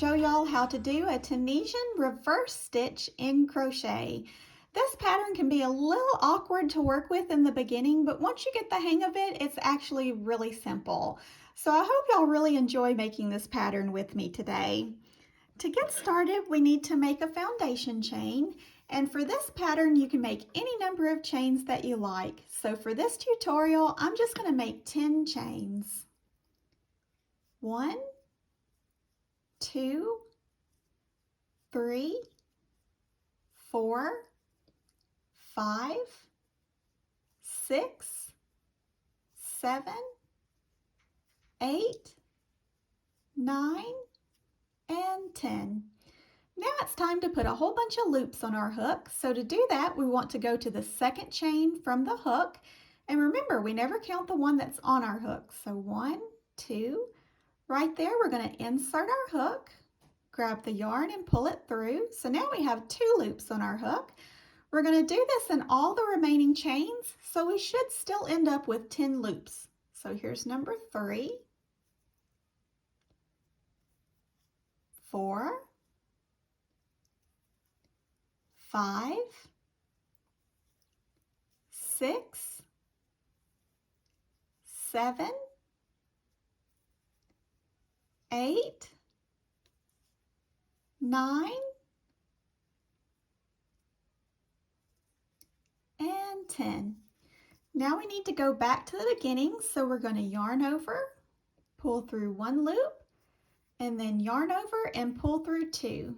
show y'all how to do a Tunisian reverse stitch in crochet. This pattern can be a little awkward to work with in the beginning, but once you get the hang of it, it's actually really simple. So I hope y'all really enjoy making this pattern with me today. To get started, we need to make a foundation chain, and for this pattern you can make any number of chains that you like. So for this tutorial, I'm just going to make 10 chains. 1, 2, 3, 4, 5, 6, 7, 8, 9, and 10. Now it's time to put a whole bunch of loops on our hook. So to do that, we want to go to the second chain from the hook. And remember, we never count the one that's on our hook. So 1, 2, right there, we're going to insert our hook, grab the yarn and pull it through. So now we have 2 loops on our hook. We're going to do this in all the remaining chains, so we should still end up with 10 loops. So here's number 3, 4, 5, 6, 7, 8, 9, and 10. Now we need to go back to the beginning, so we're going to yarn over, pull through 1 loop, and then yarn over and pull through 2.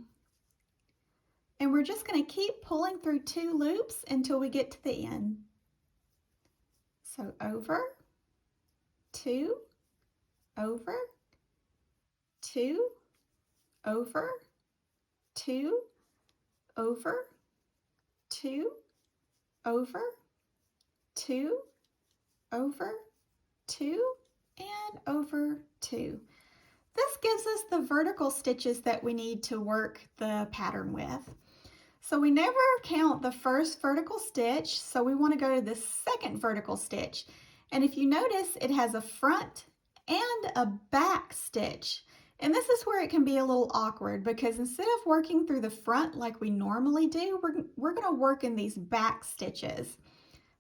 And we're just going to keep pulling through 2 loops until we get to the end. So over, 2, over, 2, over, 2, over, 2, over, 2, over, 2, and over 2. This gives us the vertical stitches that we need to work the pattern with. So we never count the first vertical stitch, so we want to go to the second vertical stitch. And if you notice, it has a front and a back stitch. And this is where it can be a little awkward, because instead of working through the front like we normally do, we're going to work in these back stitches.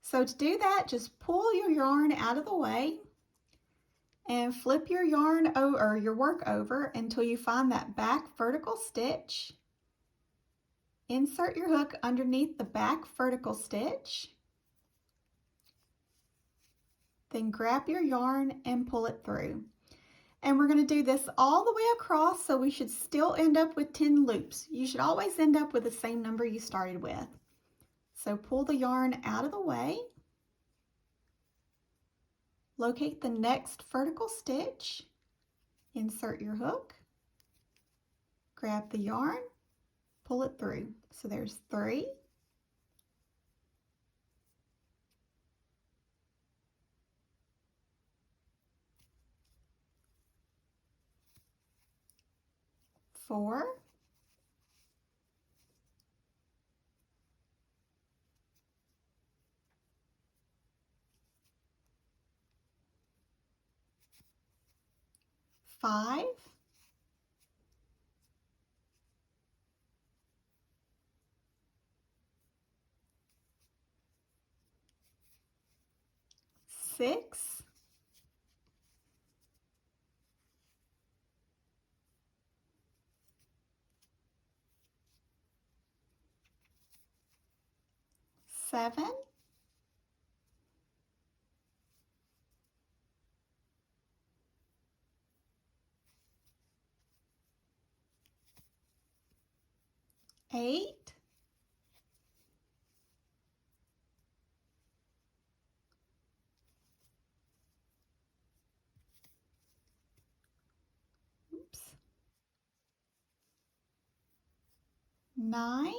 So to do that, just pull your yarn out of the way and flip your yarn or your work over until you find that back vertical stitch. Insert your hook underneath the back vertical stitch. Then grab your yarn and pull it through. And we're going to do this all the way across, so we should still end up with 10 loops. You should always end up with the same number you started with. So pull the yarn out of the way. Locate the next vertical stitch. Insert your hook. Grab the yarn. Pull it through. So there's 3. 4. 5. 6. 7. 8. 9.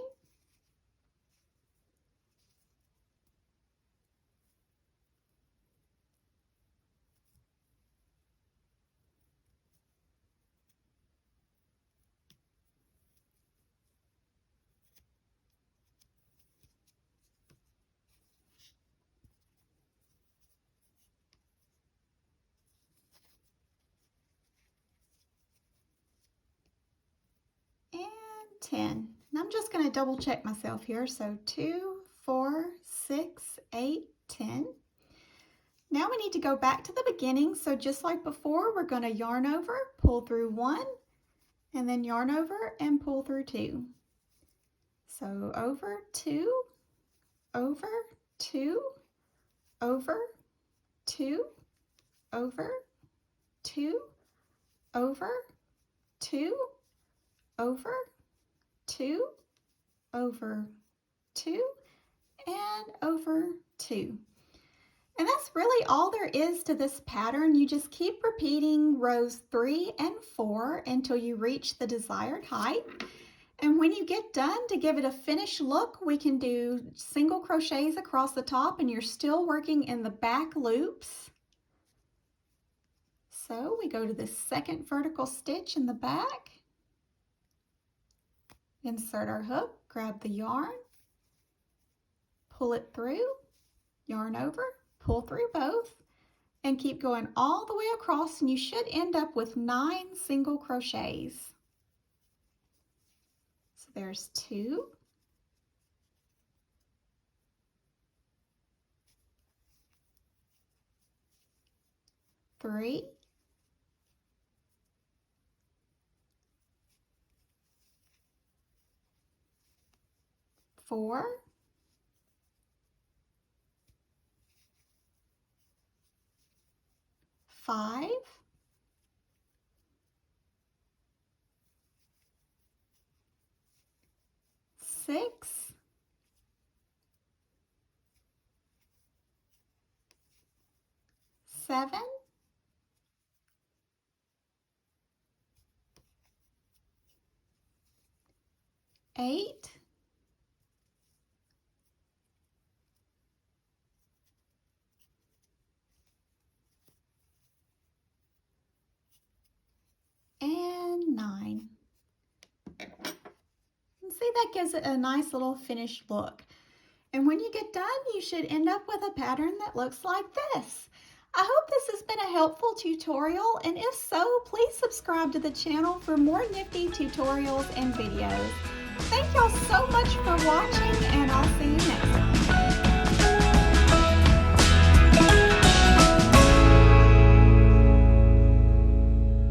10. And I'm just going to double check myself here. So 2, 4, 6, 8, 10. Now we need to go back to the beginning. So just like before, we're going to yarn over, pull through 1, and then yarn over and pull through 2. So over 2, over 2, over 2, over 2, over 2, over 2, over 2, and over 2. And that's really all there is to this pattern. You just keep repeating rows 3 and 4 until you reach the desired height. And when you get done, to give it a finished look, we can do single crochets across the top and you're still working in the back loops. So we go to the second vertical stitch in the back, insert our hook, grab the yarn, pull it through, yarn over, pull through both, and keep going all the way across, and you should end up with 9 single crochets. So there's 2, 3, 4, 5, 6, 7, 8, 9. And see, that gives it a nice little finished look. And when you get done, you should end up with a pattern that looks like this. I hope this has been a helpful tutorial, and if so, please subscribe to the channel for more nifty tutorials and videos. Thank y'all so much for watching, and I'll see you next time.